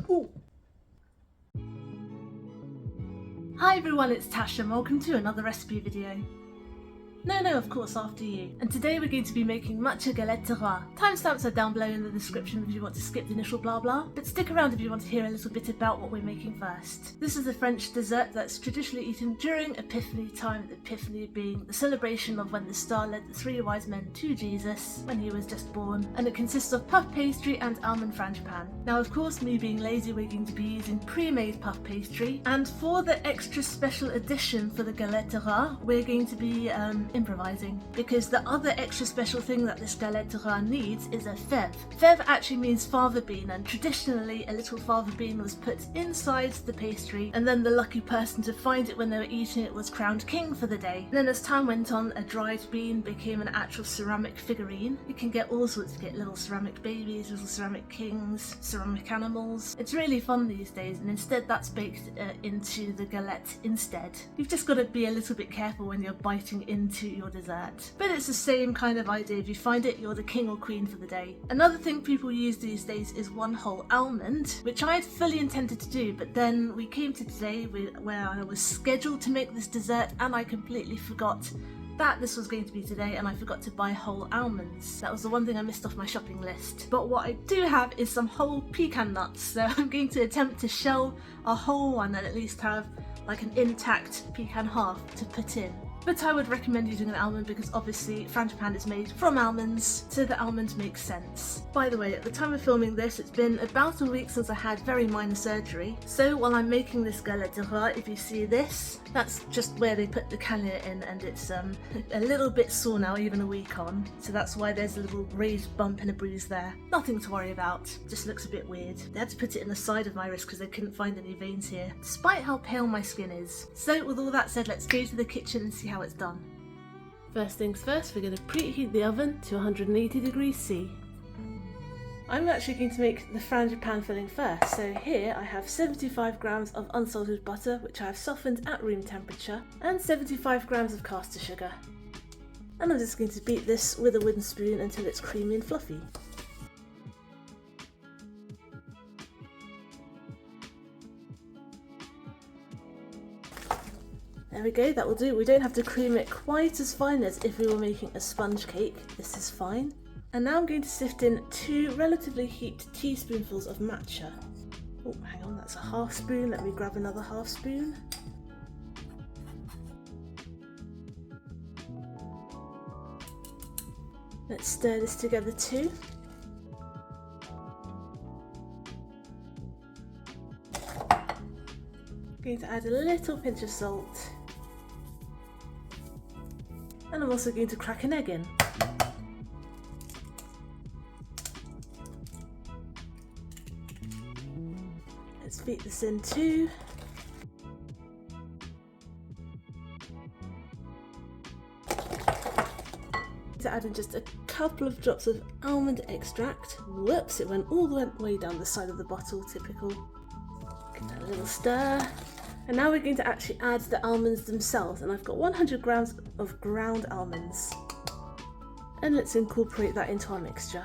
Ooh. Hi everyone, it's Tasha and welcome to another recipe video. No, of course, after you. And today we're going to be making Matcha Galette Rois. Timestamps are down below in the description if you want to skip the initial blah blah, but stick around if you want to hear a little bit about what we're making first. This is a French dessert that's traditionally eaten during Epiphany time, Epiphany being the celebration of when the star led the three wise men to Jesus when he was just born, and it consists of puff pastry and almond frangipane. Now of course, me being lazy, we're going to be using pre-made puff pastry, and for the extra special edition for the Galette Rois, we're going to be improvising, because the other extra special thing that this Galette Rois needs is a fève. Fève actually means fava bean, and traditionally a little fava bean was put inside the pastry, and then the lucky person to find it when they were eating it was crowned king for the day. And then as time went on, a dried bean became an actual ceramic figurine. You can get all sorts, you get little ceramic babies, little ceramic kings, ceramic animals. It's really fun these days, and instead that's baked into the galette instead. You've just got to be a little bit careful when you're biting into your dessert. But it's the same kind of idea. If you find it, you're the king or queen for the day. Another thing people use these days is one whole almond, which I had fully intended to do, but then we came to today where I was scheduled to make this dessert and I completely forgot that this was going to be today, and I forgot to buy whole almonds. That was the one thing I missed off my shopping list. But what I do have is some whole pecan nuts, so I'm going to attempt to shell a whole one and at least have like an intact pecan half to put in. But I would recommend using an almond because obviously frangipane is made from almonds, so the almond makes sense. By the way, at the time of filming this, it's been about a week since I had very minor surgery. So while I'm making this galette rois, if you see this, that's just where they put the cannula in, and it's a little bit sore now, even a week on. So that's why there's a little raised bump and a bruise there. Nothing to worry about, just looks a bit weird. They had to put it in the side of my wrist because they couldn't find any veins here, despite how pale my skin is. So with all that said, let's go to the kitchen and see how it's done. First things first, we're going to preheat the oven to 180 degrees C. I'm actually going to make the frangipane filling first, so here I have 75 grams of unsalted butter, which I have softened at room temperature, and 75 grams of caster sugar. And I'm just going to beat this with a wooden spoon until it's creamy and fluffy. There we go, that will do. We don't have to cream it quite as fine as if we were making a sponge cake. This is fine. And now I'm going to sift in 2 relatively heaped teaspoonfuls of matcha. Oh, hang on, that's a half spoon. Let me grab another half spoon. Let's stir this together too. I'm going to add a little pinch of salt. And I'm also going to crack an egg in. Let's beat this in too. To add in just a couple of drops of almond extract. Whoops, it went all the way down the side of the bottle, typical. Give that a little stir. And now we're going to actually add the almonds themselves, and I've got 100 grams of ground almonds. And let's incorporate that into our mixture.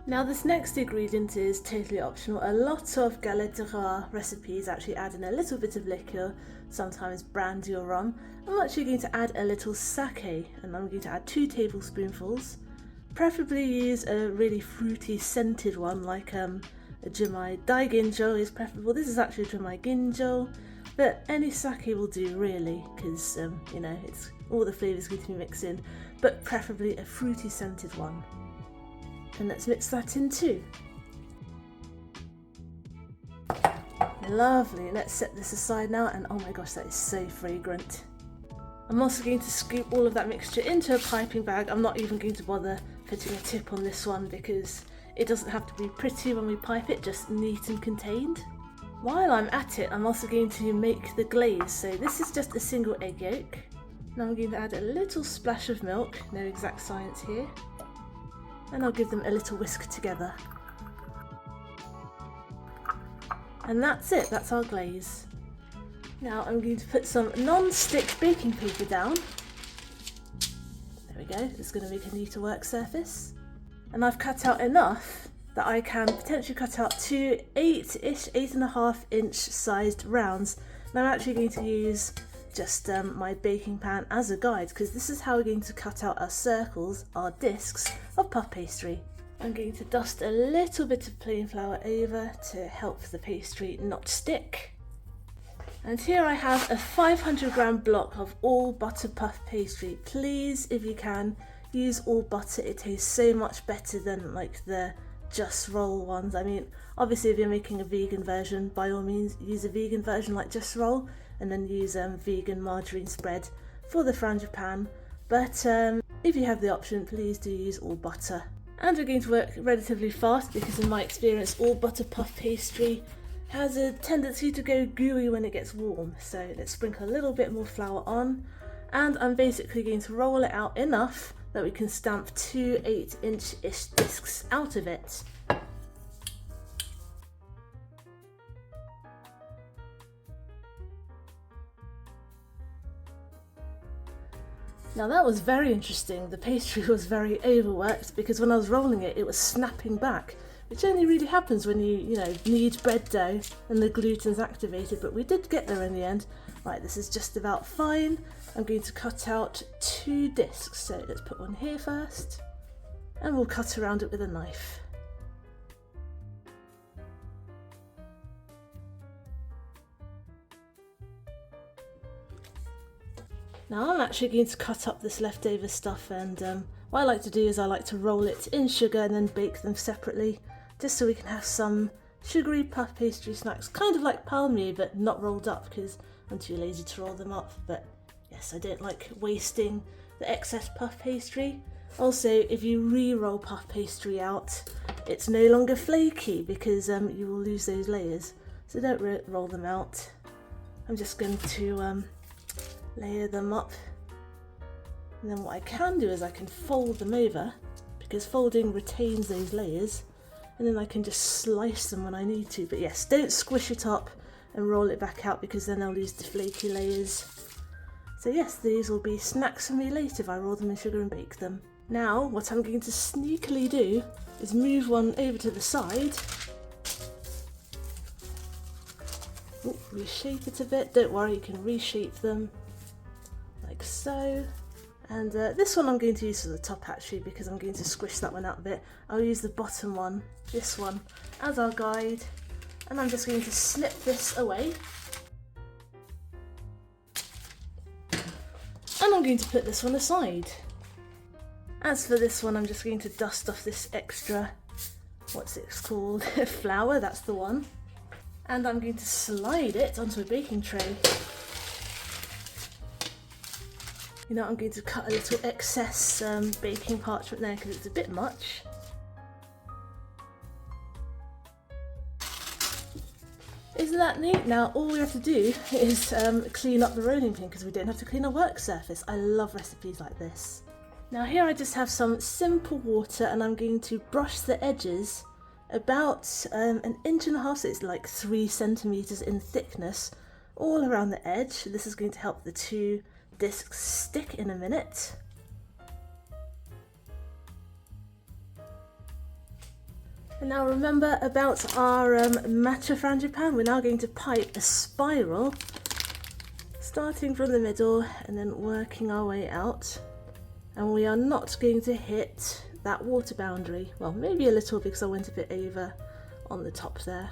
Now this next ingredient is totally optional. A lot of galette rois recipes actually add in a little bit of liqueur, sometimes brandy or rum. I'm actually going to add a little sake, and I'm going to add 2 tablespoonfuls. Preferably use a really fruity scented one, like a Jumai Daiginjo is preferable. This is actually Jumai Ginjo, but any sake will do really, because you know, it's all the flavours going to be mixed in, but preferably a fruity scented one. And let's mix that in too. Lovely, let's set this aside now, and oh my gosh, that is so fragrant. I'm also going to scoop all of that mixture into a piping bag. I'm not even going to bother putting a tip on this one because it doesn't have to be pretty when we pipe it, just neat and contained. While I'm at it, I'm also going to make the glaze. So this is just a single egg yolk. Now I'm going to add a little splash of milk, no exact science here. And I'll give them a little whisk together. And that's it, that's our glaze. Now I'm going to put some non-stick baking paper down. There we go, it's going to make a neater work surface. And I've cut out enough that I can potentially cut out two 8.5 inch sized rounds. And I'm actually going to use just my baking pan as a guide, because this is how we're going to cut out our circles, our discs of puff pastry. I'm going to dust a little bit of plain flour over to help the pastry not stick. And here I have a 500 g block of all butter puff pastry. Please, if you can, use all butter. It tastes so much better than like the Just Roll ones. I mean, obviously if you're making a vegan version, by all means use a vegan version like Just Roll, and then use vegan margarine spread for the frangipane. But if you have the option, please do use all butter. And we're going to work relatively fast because in my experience all butter puff pastry has a tendency to go gooey when it gets warm. So let's sprinkle a little bit more flour on, and I'm basically going to roll it out enough that we can stamp two 8-inch-ish discs out of it. Now that was very interesting. The pastry was very overworked because when I was rolling it, it was snapping back, which only really happens when you knead bread dough and the gluten's activated, but we did get there in the end. Right, this is just about fine. I'm going to cut out two discs, so let's put one here first, and we'll cut around it with a knife. Now I'm actually going to cut up this leftover stuff, and what I like to do is I like to roll it in sugar and then bake them separately, just so we can have some sugary puff pastry snacks, kind of like palmier but not rolled up because I'm too lazy to roll them up. But yes, I don't like wasting the excess puff pastry. Also, if you re-roll puff pastry out, it's no longer flaky because you will lose those layers, so don't roll them out. I'm just going to layer them up, and then what I can do is I can fold them over, because folding retains those layers, and then I can just slice them when I need to. But yes, don't squish it up and roll it back out because then I'll lose the flaky layers. So yes, these will be snacks for me later if I roll them in sugar and bake them. Now what I'm going to sneakily do is move one over to the side. Ooh, reshape it a bit. Don't worry, you can reshape them like so. And this one I'm going to use for the top actually, because I'm going to squish that one out a bit. I'll use the bottom one, this one, as our guide, and I'm just going to snip this away. And I'm going to put this one aside. As for this one, I'm just going to dust off this extra, what's it called, flour, that's the one. And I'm going to slide it onto a baking tray. You know, I'm going to cut a little excess baking parchment there because it's a bit much. Isn't that neat? Now all we have to do is clean up the rolling pin because we don't have to clean a work surface. I love recipes like this. Now here I just have some simple water, and I'm going to brush the edges about 1.5 inches, so it's like 3 centimeters in thickness, all around the edge. This is going to help the two discs stick in a minute. And now remember about our matcha frangipane. We're now going to pipe a spiral, starting from the middle and then working our way out. And we are not going to hit that water boundary. Well, maybe a little because I went a bit over on the top there.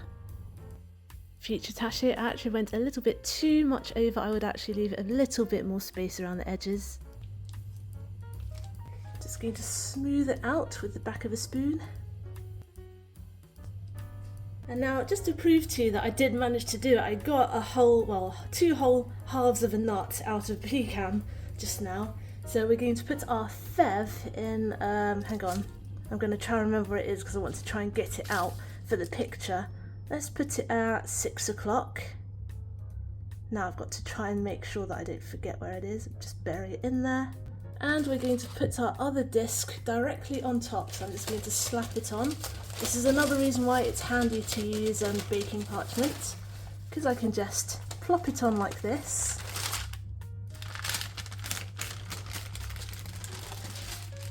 Future Tashi, I actually went a little bit too much over. I would actually leave it a little bit more space around the edges. Just going to smooth it out with the back of a spoon. And now, just to prove to you that I did manage to do it, I got a whole, well, 2 whole halves of a nut out of pecan just now. So we're going to put our fev in, hang on, I'm going to try and remember where it is because I want to try and get it out for the picture. Let's put it at 6 o'clock. Now I've got to try and make sure that I don't forget where it is. Just bury it in there. And we're going to put our other disc directly on top. So I'm just going to slap it on. This is another reason why it's handy to use baking parchment, because I can just plop it on like this.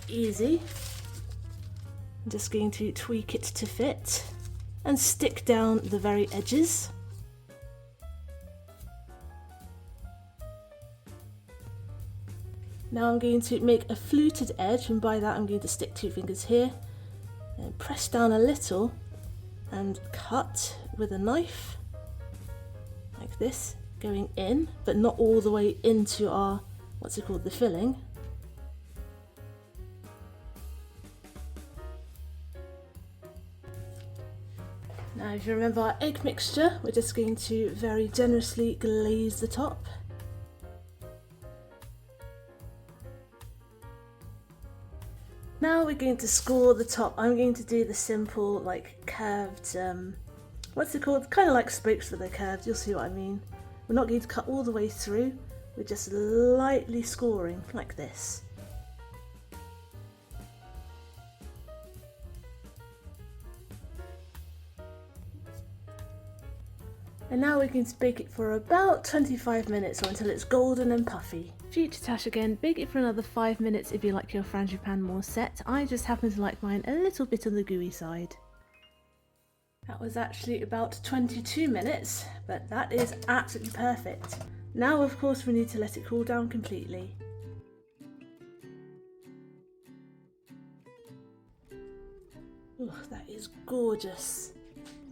easy. I'm just going to tweak it to fit and stick down the very edges. Now I'm going to make a fluted edge, and by that I'm going to stick 2 fingers here and press down a little and cut with a knife like this, going in but not all the way into our, what's it called, the filling. Now if you remember our egg mixture, we're just going to very generously glaze the top. Now we're going to score the top. I'm going to do the simple, like, curved, what's it called? Kind of like spokes but they're curved, you'll see what I mean. We're not going to cut all the way through, we're just lightly scoring like this. And now we're going to bake it for about 25 minutes or until it's golden and puffy. Future Tash again, bake it for another 5 minutes if you like your frangipane more set. I just happen to like mine a little bit on the gooey side. That was actually about 22 minutes, but that is absolutely perfect. Now of course we need to let it cool down completely. Oh, that is gorgeous.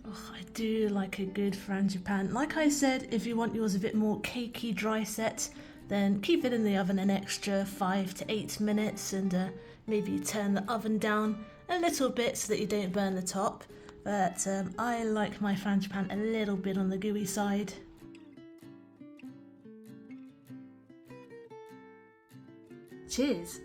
Oh, I do like a good frangipane. Like I said, if you want yours a bit more cakey dry set, then keep it in the oven an extra 5 to 8 minutes and maybe turn the oven down a little bit so that you don't burn the top. But I like my frangipane a little bit on the gooey side. Cheers!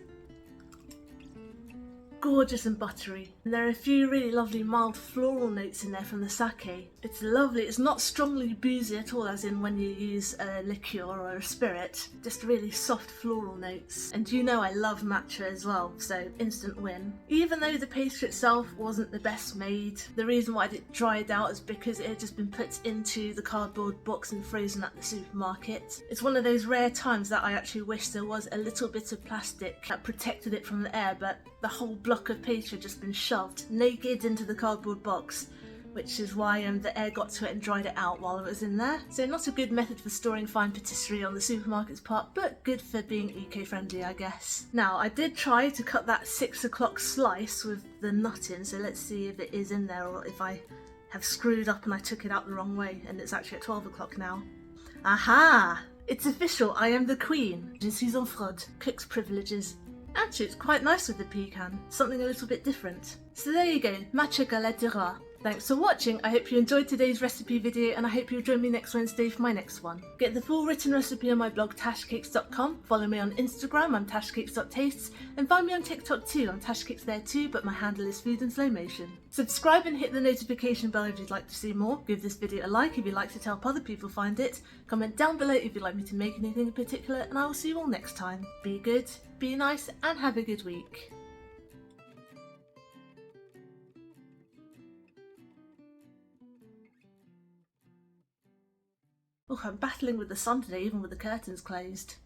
Gorgeous and buttery, and there are a few really lovely mild floral notes in there from the sake. It's lovely. It's not strongly boozy at all, as in when you use a liqueur or a spirit, just really soft floral notes. And you know I love matcha as well, so instant win. Even though the pastry itself wasn't the best made, the reason why I didn't dry it out is because it had just been put into the cardboard box and frozen at the supermarket. It's one of those rare times that I actually wish there was a little bit of plastic that protected it from the air, but the whole block of pastry had just been shoved naked into the cardboard box, which is why the air got to it and dried it out while it was in there. So not a good method for storing fine patisserie on the supermarket's part, but good for being eco-friendly, I guess. Now, I did try to cut that 6 o'clock slice with the nut in, so let's see if it is in there or if I have screwed up and I took it out the wrong way and it's actually at 12 o'clock now. Aha! It's official, I am the queen. Je suis en fraude. Cook's privileges. Actually, it's quite nice with the pecan, something a little bit different. So there you go, Matcha Galette de Rois. Thanks for watching, I hope you enjoyed today's recipe video and I hope you'll join me next Wednesday for my next one. Get the full written recipe on my blog tashcakes.com, follow me on Instagram, I'm tashcakes.tastes, and find me on TikTok too, I'm tashcakes there too, but my handle is food in slow motion. Subscribe and hit the notification bell if you'd like to see more, give this video a like if you'd like to help other people find it, comment down below if you'd like me to make anything in particular, and I will see you all next time. Be good, be nice, and have a good week. Oh, I'm battling with the sun today, even with the curtains closed.